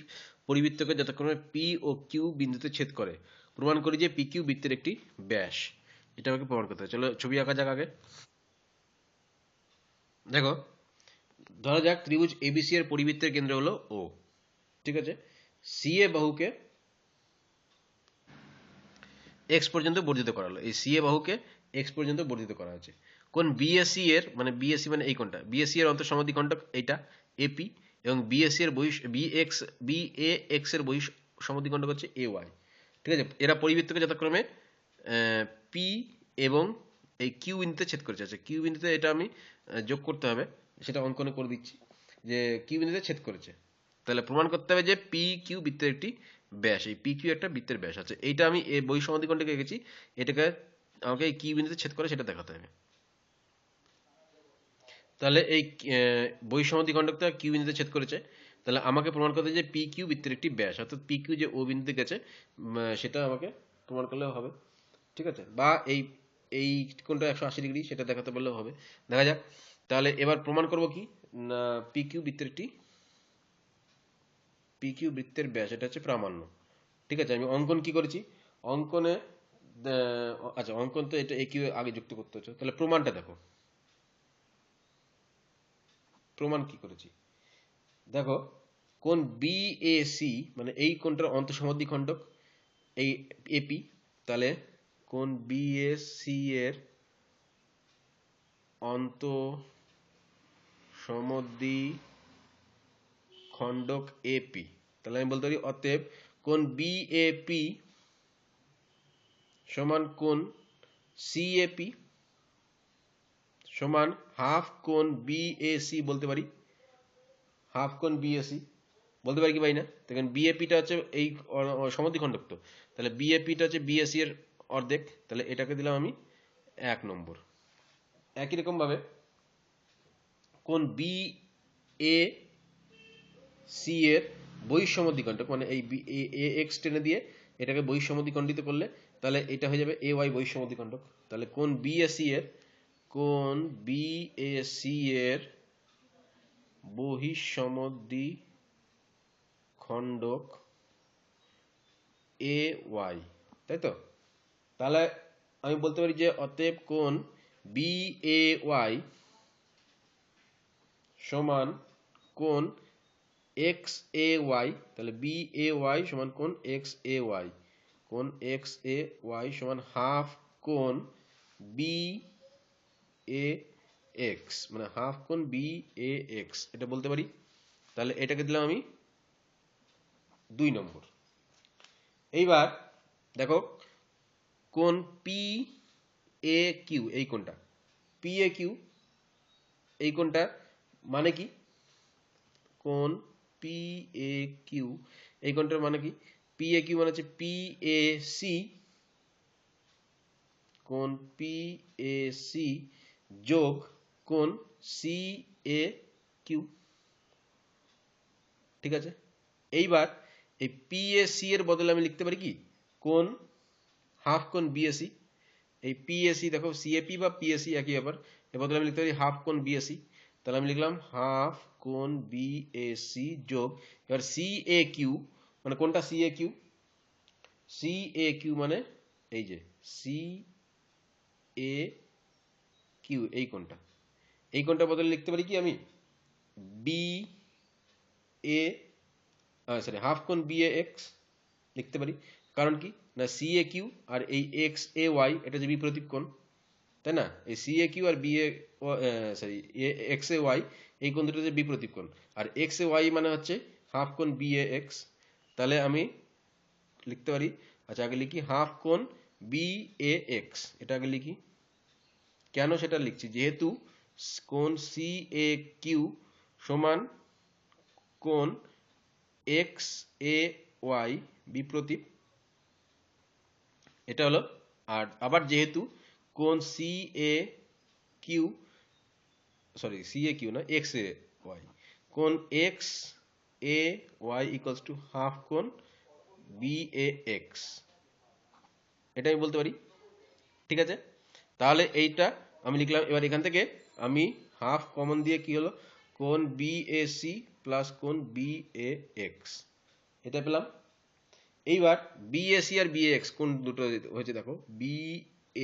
পরিবৃত্তকে যথাক্রমে পি ও কিউ বিন্দুতে ছেদ করে। প্রমাণ করি যে পি কিউ বৃত্তের একটি ব্যাস। এটা আমাকে প্রমাণ করতে হবে। চলো ছবি আঁকা যাক আগে। দেখো, ধরা যাক ত্রিভুজ এবিসি এর পরিবৃত্তের কেন্দ্র হলো ও। ঠিক আছে, সি এ বাহুকে এক্স পর্যন্ত বর্ধিত করা হলো। এই সি এ বাহুকে এক্স পর্যন্ত বর্ধিত করা হয়েছে। কোন বিএসি এর, মানে বিএসি মানে এই কোণটা, বিএসি এর অন্তঃসমদ্বিখণ্ডক এইটা এপি, এবং বিএসি এর বিএএক্স এর বহিঃ সমদ্বিখণ্ডক হচ্ছে এ ওয়াই। ঠিক আছে, এরা পরিবৃত্তকে যথাক্রমে পি এবং এই কিউ বিন্দুতে ছেদ করেছে। আচ্ছা, কিউ বিন্দুতে এটা আমি যোগ করতে হবে, সেটা অঙ্কনে করে দিচ্ছি যে কিউ বিন্দুতে ছেদ করেছে। তাহলে প্রমাণ করতে হবে যে পি কিউ বৃত্তের একটি ব্যাস। এই পি কিউ একটা বৃত্তের ব্যাস আছে। এইটা আমি এই বহিঃ সমদ্বিখণ্ডকে এঁকেছি, এটাকে আমাকে এই কিউ বিন্দুতে ছেদ করে সেটা দেখাতে হবে। তাহলে এই বহিঃ সমদ্বিখণ্ডকটা কিউ বিন্দুতে ছেদ করেছে, তাহলে আমাকে প্রমাণ করতে হবে যে পি কিউ বৃত্তের একটি ব্যাস, অর্থাৎ পি কিউ যে ও বিন্দুতে গেছে সেটা আমাকে প্রমাণ করলেও হবে। ঠিক আছে, বা এই এই কোণটা 180 ডিগ্রি সেটা দেখাতে পারলেও হবে। দেখা যাক। তাহলে এবার প্রমাণ করব কি না, পি কিউ বৃত্তের ব্যাস, এটা হচ্ছে প্রামাণ্য। ঠিক আছে, আমি অঙ্কন কি করেছি, অঙ্কনে আচ্ছা অঙ্কন তো এটা এ কিউ আগে যুক্ত করতে হচ্ছে। তাহলে প্রমাণটা দেখো, প্রমাণ কি করেছি দেখো। কোন বিএসি মানে এই কোণটার অন্তঃসমদ্বিখণ্ডক এই এপি, তাহলে কোন বিএসি এর অন্তঃসমদ্বিখণ্ডক এপি। তাহলে আমি বলতে পারি অতএব কোন বিএপি সমান কোন সিএপি সমান হাফ কোন বিএসি, বলতে পারি হাফ কোন বিএসি বলতে পারি কি পারি না? দেখেন বিএপিটা হচ্ছে এই সমদ্বিখণ্ডক, তো তাহলে বিএপিটা হচ্ছে বিএসি এর অর্ধেক, তাহলে এটাকে দিলাম আমি 1 নম্বর। একই রকম ভাবে কোন বি এ সি এর বহিঃসমদ্বিখণ্ডক, মানে এই এ এক্স টেনে দিয়ে এটাকে বহিঃসমদ্বিখণ্ডিত করলে তাহলে এটা হয়ে যাবে এ ওয়াই বহিঃসমদ্বিখণ্ডক। তাহলে কোন বিএসি এর বহিঃসমদ্বিখণ্ডক এ ওয়াই, তাই তো? তাহলে আমি বলতে পারি যে অতএব কোন বি এ ওয়াই সমান কোন এক্স এ ওয়াই। তাহলে বি এ ওয়াই সমান কোন এক্স এ ওয়াই, কোন এক্স এ ওয়াই সমান হাফ কোন বি এ এক্স, মানে হাফ কোন বি এ এক্স, এটা বলতে পারি। তাহলে এটাকে দিলাম আমি 2 নম্বর। এইবার দেখো কোন পি এ কিউ, এই কোনটা পি এ কিউ, এই কোনটা মানে কি, কোন পি এ কিউ এই কোণটার মানে কি, পি এ কিউ মানে হচ্ছে পি এ সি, কোন পি এ সি যোগ কোন সি এ কিউ। ঠিক আছে, এইবার এই পি এ সি এর বদলে আমি লিখতে পারি কি কোন হাফ কোন বিএসি। এই পিএসি দেখো সিএপি বা পিএসি একই ব্যাপার, এর বদলে আমি লিখতে পারি হাফ কোন বিএসি। তাহলে আমি লিখলাম হাফ কোন বিএসি যোগ, এবার সি এ কিউ মানে কোনটা C A Q, C A Q মানে এই যে সি এ কিউ এই কোনটা, এই কোনটা বদলে লিখতে পারি কি আমি বি এ সরি হাফ কোন বি এ এক্স লিখতে পারি। কারণ কি না সি এ কিউ আর এই এক্স এ ওয়াই এটা যে বিপরীত কোণ, তাই না? এই CA Q R BA sorry x A Y এই কোণ দুটো হচ্ছে বিপ্রতীপ কোণ, আর এক্স এ ওয়াই মানে হচ্ছে হাফ কোণ বিএ এক্স। তাহলে আমি লিখতে পারি, আচ্ছা আগে লিখি হাফ কোণ বিএ এক্স, এটা আগে লিখি। কেন সেটা লিখছি, যেহেতু কোণ সি এ কিউ সমান কোণ এক্স এ ওয়াই বিপ্রতীপ, এটা হলো। আর আবার যেহেতু কোণ C A Q sorry C A Q না এক্স এ ওয়াই, কোণ X A Y equals to half কোণ বি এ এক্স, এটা আমি বলতে পারি। ঠিক আছে, তাহলে এইটা আমি লিখলাম। এবার এখান থেকে আমি হাফ কমন দিয়ে কি হলো, কোণ বি এ সি প্লাস কোণ বি এ এক্স, এটা পেলাম। এইবার বি এ সি আর বি এ এক্স কোন দুটো হয়েছে দেখো, বি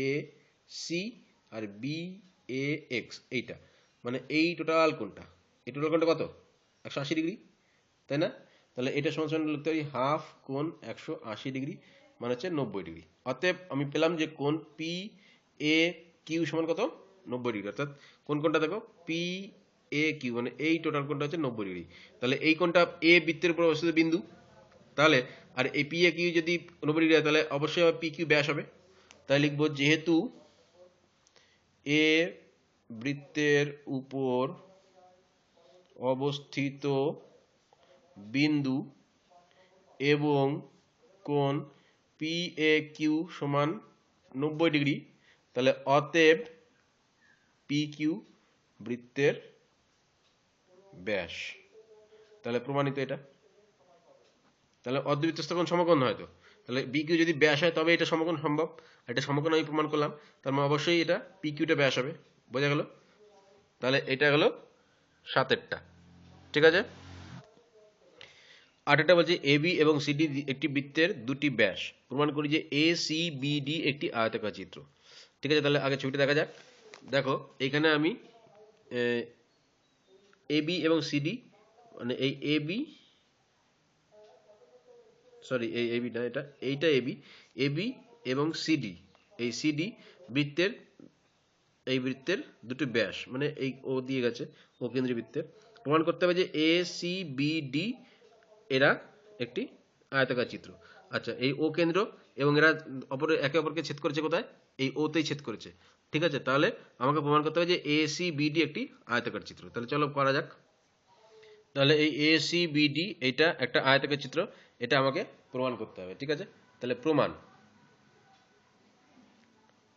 এ সি আর বি এ এক্স, এইটা মানে এই টোটাল কোণটা, এই টোটাল কোণটা কত, 180 ডিগ্রি, তাই না? তাহলে এটা সমান সমান লিখতে পারি হাফ কোণ 180 ডিগ্রি মানে হচ্ছে 90 ডিগ্রি। অতএব আমি পেলাম যে কোণ পি এ কিউ সমান কত, 90 ডিগ্রি। অর্থাৎ কোন কোণটা দেখো, পি এ কিউ মানে এই টোটাল কোণটা হচ্ছে 90 ডিগ্রি। তাহলে এই কোণটা এ বৃত্তের উপর অবস্থিত বিন্দু, তাহলে আর এই পি এ কিউ যদি 90 ডিগ্রি হয় তাহলে অবশ্যই পি কিউ ব্যাস হবে। তাই লিখবো যেহেতু এ বৃত্তের উপর অবস্থিত বিন্দু এবং কোণ পি এ কিউ সমান 90 ডিগ্রি, তাহলে অতএব পি কিউ বৃত্তের ব্যাস। তাহলে প্রমাণিত এটা। তাহলে অর্ধবৃত্তস্থ কোণ সমকোণ হয়তো, তাহলে বি কিউ যদি ব্যাস হয় তবে এটা সমকোণ সম্ভব। এটা সমকোণ আমি প্রমাণ করলাম, তার মানে অবশ্যই এটা পি কিউটা ব্যাস হবে। বোঝা গেল? তাহলে এটা হলো 7-এরটা। ঠিক আছে, 8-এরটা বলছে এ বি এবং সিডি একটি বৃত্তের দুটি ব্যাস, প্রমাণ করি যে এ সি বি ডি একটি আয়তাকার চিত্র। ঠিক আছে, তাহলে আগে ছবিটা দেখা যাক। দেখো এখানে আমি এ বি এবং সিডি মানে এই এ বি সরি এই এবি না, এইটা এবি, এবি এবং সিডি, এই সিডি বৃত্তের, এই বৃত্তের দুটি ব্যাস মানে এই ও দিয়ে গেছে ও কেন্দ্রীয় বৃত্তের। প্রমাণ করতে হবে যে এ সি বি ডি এরা একটি আয়তাকার চিত্র। আচ্ছা এই ও কেন্দ্র এবং এরা একে অপরকে ছেদ করেছে কোথায়, এই ওতেই ছেদ করেছে। ঠিক আছে, তাহলে আমাকে প্রমাণ করতে হবে যে এ সি বি ডি একটি আয়তাকার চিত্র। তাহলে চলো করা যাক। তাহলে এই এ সি বি ডি এইটা একটা আয়তাকার চিত্র, এটা আমাকে প্রমাণ করতে হবে। ঠিক আছে, তাহলে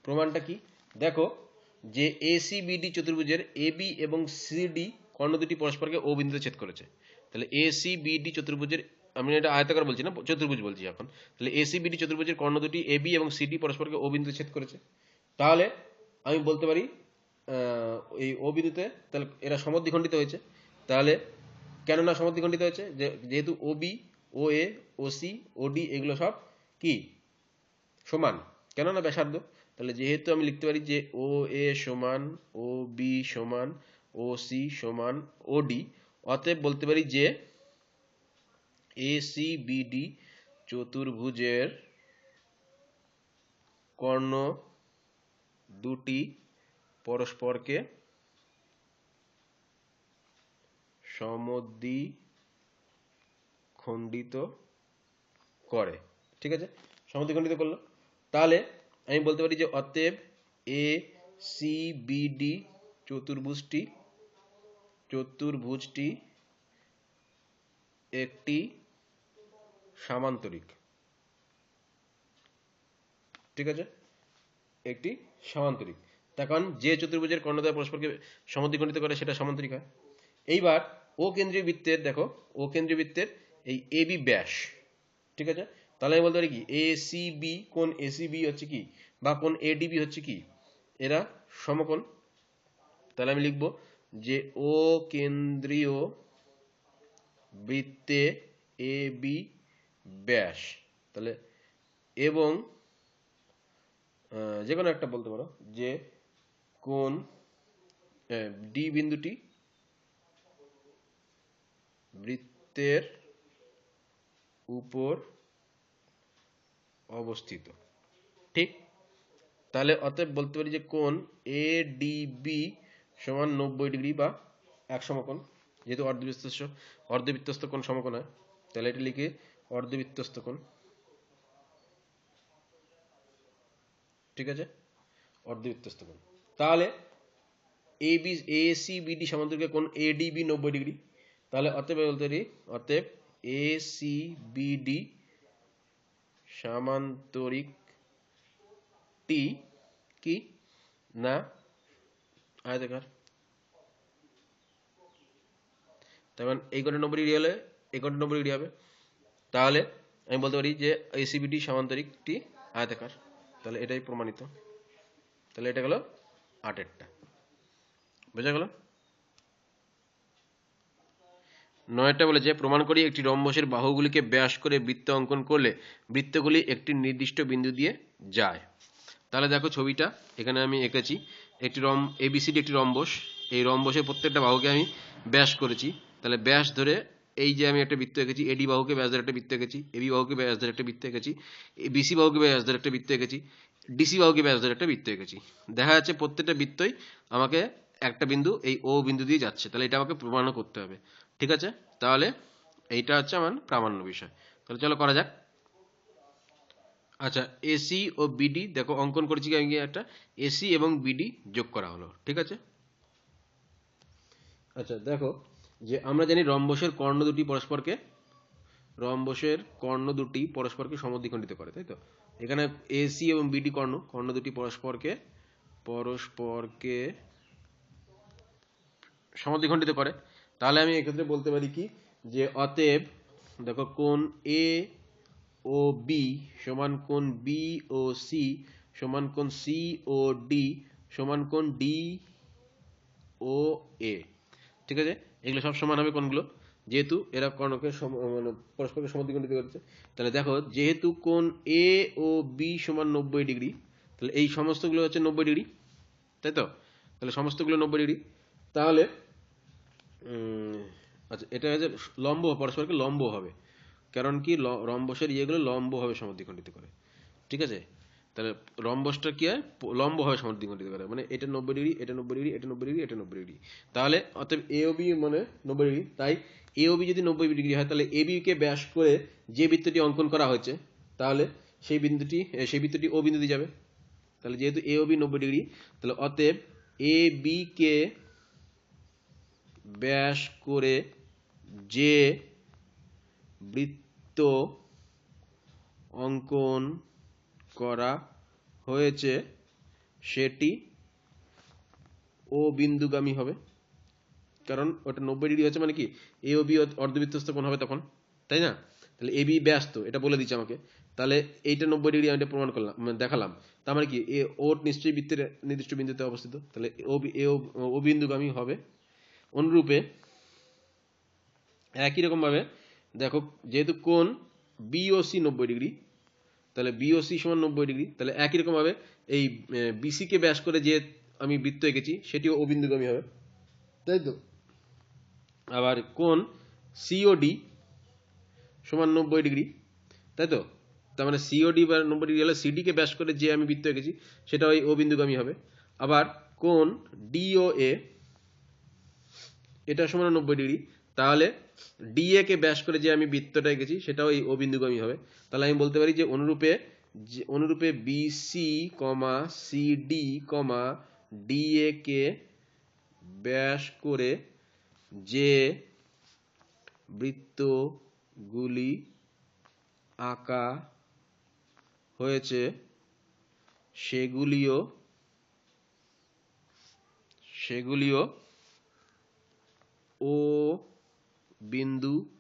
প্রমাণটা কি, দেখো যে এ সি বি ডি চতুর্ভুজের এ বি এবং সি ডি কর্ণ দুটি পরস্পরকে ও বিন্দুতে ছেদ করেছে। তাহলে এ সি বি ডি চতুর্ভুজের, আমি এটা আয়তাকার বলছি না, চতুর্ভুজ বলছি এখন। তাহলে এ সি বি ডি চতুর্ভুজের কর্ণ দুটি এ বি এবং সি ডি পরস্পরকে ও বিন্দুতে ছেদ করেছে। তাহলে আমি বলতে পারি এই ও বিন্দুতে তাহলে এরা সমদ্বিখণ্ডিত হয়েছে। তাহলে কেননা সমদ্বিখণ্ডিত হয়েছে, যেহেতু ও বি ও এ ও সি ও ডি এগুলো সব কি সমান, কেননা ব্যাসার্ধ। তাহলে যেহেতু আমি লিখতে পারি যে ও এ সমান ও বি সমান ও সি সমান ও ডি, অতএব বলতে পারি যে এ সি বি ডি চতুর্ভুজের কর্ণ দুটি পরস্পরকে সমদ্বিখণ্ডিত করে। ঠিক আছে, সমদ্বিখণ্ডিত করলো। তাহলে আমি বলতে পারি যে অতএব এ সি বি ডি চতুর্ভুজটি একটি সামান্তরিক। ঠিক আছে, একটি সামান্তরিক, তার কারণ যে চতুর্ভুজের কর্ণদ্বয় পরস্পরকে সমদ্বিখণ্ডিত করে সেটা সামান্তরিক হয়। এইবার ও কেন্দ্রীয় বৃত্তের দেখো, ও কেন্দ্রীয় বৃত্তের এই এ বি ব্যাস। ঠিক আছে, তাহলে আমি বলতে পারি কি এ সি বি, কোন এ সি বি হচ্ছে কি বা কোন এ ডি বি হচ্ছে কি, এরা সমকোণ। তাহলে আমি লিখব যে ও কেন্দ্রীয় বৃত্তে এ বি ব্যাস, তাহলে এবং যে কোনো একটা বলতে পারো যে কোন ডি বিন্দুটি বৃত্তের উপর অবস্থিত। ঠিক, তাহলে অতএব বলতে পারি যে কোণ এ ডি বি সমান 90 ডিগ্রি বা এক সমকোণ, যেহেতু অর্ধবৃত্তস্থ কোণ সমকোণ হয়, তাহলে এটা লিখে অর্ধবৃত্তস্থ কোণ। ঠিক আছে, অর্ধবৃত্তস্থ কোণ। তাহলে এ সি বিডি সমান্তরাল কোণ এডিবি 90 ডিগ্রি। তাহলে অতএব বলতে পারি অতএব এ সি বিডি সামান্তরিক টি কি না আয়তাকার। তখন এই কোণটা 90 ডিগ্রি হলে এই কোণটা 90 ডিগ্রি হবে। তাহলে আমি বলতে পারি যে এসিবিডি সামান্তরিক টি আয়তাকার। তাহলে এটাই প্রমাণিত। তাহলে এটা গেল 8-টা। বোঝা গেল? 9টা বলেছে প্রমাণ করি একটি রম্বসের বাহুগুলিকে ব্যাস করে বৃত্ত অঙ্কন করলে বৃত্তগুলি একটি নির্দিষ্ট বিন্দু দিয়ে যায়। তাহলে দেখো ছবিটা এখানে আমি এঁকেছি, একটি এবিসিডি একটি রম্বস। এই রম্বসের প্রত্যেকটা বাহুকে আমি ব্যাস করেছি। তাহলে ব্যাস ধরে এই যে আমি একটা বৃত্ত এঁকেছি, এডি বাহুকে ব্যাস ধরে একটা বৃত্ত এঁকেছি, এবি বাহুকে ব্যাস ধরে একটা বৃত্ত এঁকেছি, বিসি বাহুকে ব্যাস ধরে একটা বৃত্ত এঁকেছি, ডিসি বাহুকে ব্যাস ধরে একটা বৃত্ত এঁকেছি। দেখা যাচ্ছে প্রত্যেকটা বৃত্তই আমাকে একটা বিন্দু এই ও বিন্দু দিয়ে যাচ্ছে। তাহলে এটা আমাকে প্রমাণও করতে হবে। ঠিক আছে, তাহলে এইটা হচ্ছে আমার প্রামাণ্য বিষয়। তাহলে চলো করা যাক। আচ্ছা, এসি ও বিডি দেখো অঙ্কন করেছি আমি একটা এসি এবং বিডি যোগ করা হলো। ঠিক আছে, আচ্ছা দেখো যে আমরা জানি রম্বসের কর্ণ দুটি পরস্পরকে সমদ্বিখণ্ডিত করে, তাই তো? এখানে এসি এবং বিডি কর্ণ দুটি পরস্পরকে পরস্পরকে সমদ্বিখণ্ডিত করে। তাহলে আমি এক্ষেত্রে বলতে পারি কি যে অতএব দেখো কোণ এ ও বি সমান কোণ বি ও সি সমান কোণ সি ও ডি সমান কোণ ডি ও এ। ঠিক আছে, এগুলো সব সমান হবে কোণগুলো, যেহেতু এরা কর্ণকে মানে পরস্পরকে সমদ্বিখণ্ডিত করছে। তাহলে দেখো যেহেতু কোণ এ ও বি সমান 90 ডিগ্রি, তাহলে এই সমস্তগুলো হচ্ছে 90 ডিগ্রি, তাই তো? তাহলে সমস্তগুলো 90 ডিগ্রি। তাহলে আচ্ছা এটা হচ্ছে লম্ব, পরস্পরকে লম্ব হবে, কারণ কি রম্বসের ইয়েগুলো লম্বভাবে সমদ্বিখণ্ডিত করে। ঠিক আছে, তাহলে রম্বসটা কি হয় লম্বভাবে সমদ্বিখণ্ডিত করে, মানে এটা 90 ডিগ্রি, এটা 90 ডিগ্রি, এটা 90 ডিগ্রি, এটা 90 ডিগ্রি। তাহলে অতএব এ ও বি মানে 90 ডিগ্রি। তাই এ ও বি যদি 90 ডিগ্রি হয়, তাহলে এ বি কে ব্যাস করে যে বৃত্তটি অঙ্কন করা হয়েছে, তাহলে সেই বৃত্তটি ও বিন্দু দিয়ে যাবে। তাহলে যেহেতু এ ও বি 90 ডিগ্রি, তাহলে অতএব এ বি কে ব্যাস করে যে বৃত্ত অঙ্কন করা হয়েছে সেটি ও বিন্দুগামী হবে, কারণ ওটা 90 ডিগ্রি হচ্ছে, মানে কি এ ও বি অর্ধবৃত্তস্থ কোণ হবে তখন, তাই না? তাহলে এ বি ব্যাস এটা বলে দিচ্ছে আমাকে। তাহলে এইটা 90 ডিগ্রি আমি এটা প্রমাণ করলাম, মানে দেখালাম। তার মানে কি ও নিশ্চয়ই বৃত্তের নির্দিষ্ট বিন্দুতে অবস্থিত, তাহলে ও বিন্দুগামী হবে। অনুরূপে একই রকম ভাবে দেখো যেহেতু কোণ বিওসি 90 ডিগ্রি, তাহলে বিওসি সমান 90 ডিগ্রি, তাহলে একই রকম ভাবে এই বিসি কে ব্যাস করে যে আমি বৃত্ত এঁকেছি সেটিও ও বিন্দুগামী হবে, তাই তো? আবার কোণ সিওডি সমান 90 ডিগ্রি, তাই তো? তার মানে সিওডি বা 90 ডিগ্রি হলে সিডি কে ব্যাস করে যে আমি বৃত্ত এঁকেছি সেটা ওই ও বিন্দুগামী হবে। আবার কোণ ডিওএ এটা সমান 90 ডিগ্রি, তাহলে ডিএ কে ব্যাস করে যে আমি বৃত্তটা এঁকেছি সেটাও এই ও বিন্দুগামী হবে। তাহলে আমি বলতে পারি যে অনুরূপে বিসি সিডি ডিএ কে ব্যাস করে যে বৃত্তগুলি আঁকা হয়েছে সেগুলিও ও বিন্দুগামী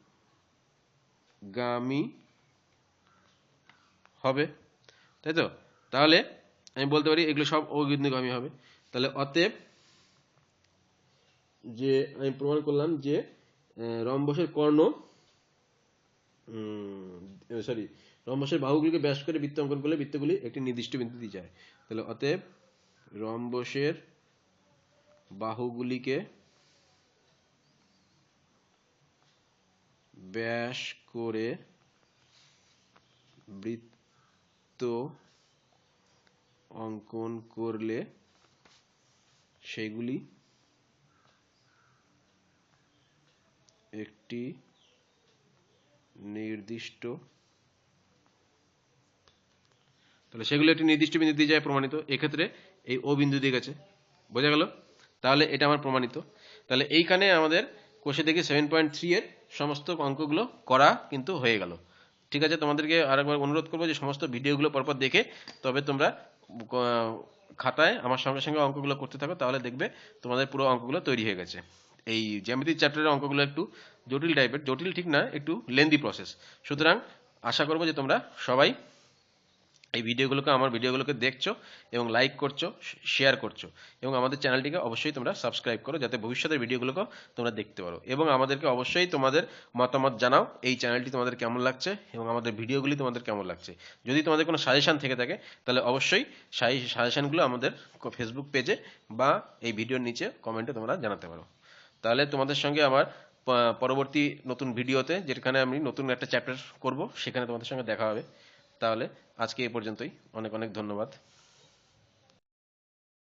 হবে, তাই তো? তাহলে আমি বলতে পারি এগুলো সব ও বিন্দুগামী হবে। তাহলে অতএব যে আমি প্রমাণ করলাম যে রম্বসের রম্বসের বাহুগুলিকে ব্যাস করে বৃত্ত অঙ্কন করলে বৃত্তগুলি একটি নির্দিষ্ট বিন্দু দিয়ে যায়। তাহলে অতএব রম্বসের বাহুগুলিকে ব্যাস করে বৃত্ত অঙ্কন করলে সেগুলি একটি নির্দিষ্ট বিন্দু দিয়ে যায় প্রমাণিত। এক্ষেত্রে এই ও বিন্দু দিয়ে গেছে, বোঝা গেল? তাহলে এটা আমার প্রমাণিত। তাহলে এইখানে আমাদের কোষে দেখি 7.3 এর সমস্ত অঙ্কগুলো করা কিন্তু হয়ে গেল। ঠিক আছে, তোমাদেরকে আরেকবার অনুরোধ করবো যে সমস্ত ভিডিওগুলো পরপর দেখে তবে তোমরা খাতায় আমার সঙ্গে সঙ্গে অঙ্কগুলো করতে থাকো, তাহলে দেখবে তোমাদের পুরো অঙ্কগুলো তৈরি হয়ে গেছে। এই জ্যামিতি চ্যাপ্টারের অঙ্কগুলো একটু জটিল টাইপের, জটিল ঠিক না, একটু লেন্দি প্রসেস। সুতরাং আশা করবো যে তোমরা সবাই এই আমার ভিডিওগুলোকে দেখছো এবং লাইক করছো, শেয়ার করছো, এবং আমাদের চ্যানেলটিকে অবশ্যই তোমরা সাবস্ক্রাইব করো, যাতে ভবিষ্যতের ভিডিওগুলোকে তোমরা দেখতে পারো। এবং আমাদেরকে অবশ্যই তোমাদের মতামত জানাও, এই চ্যানেলটি তোমাদের কেমন লাগছে এবং আমাদের ভিডিওগুলি তোমাদের কেমন লাগছে। যদি তোমাদের কোনো সাজেশন থেকে থাকে তাহলে অবশ্যই সাজেশনগুলো আমাদের ফেসবুক পেজে বা এই ভিডিওর নিচে কমেন্টে তোমরা জানাতে পারো। তাহলে তোমাদের সঙ্গে আমার পরবর্তী নতুন ভিডিওতে, যেখানে আমি নতুন একটা চ্যাপ্টার করব, সেখানে তোমাদের সঙ্গে দেখা হবে। তাহলে আজকে এই পর্যন্তই। অনেক অনেক ধন্যবাদ।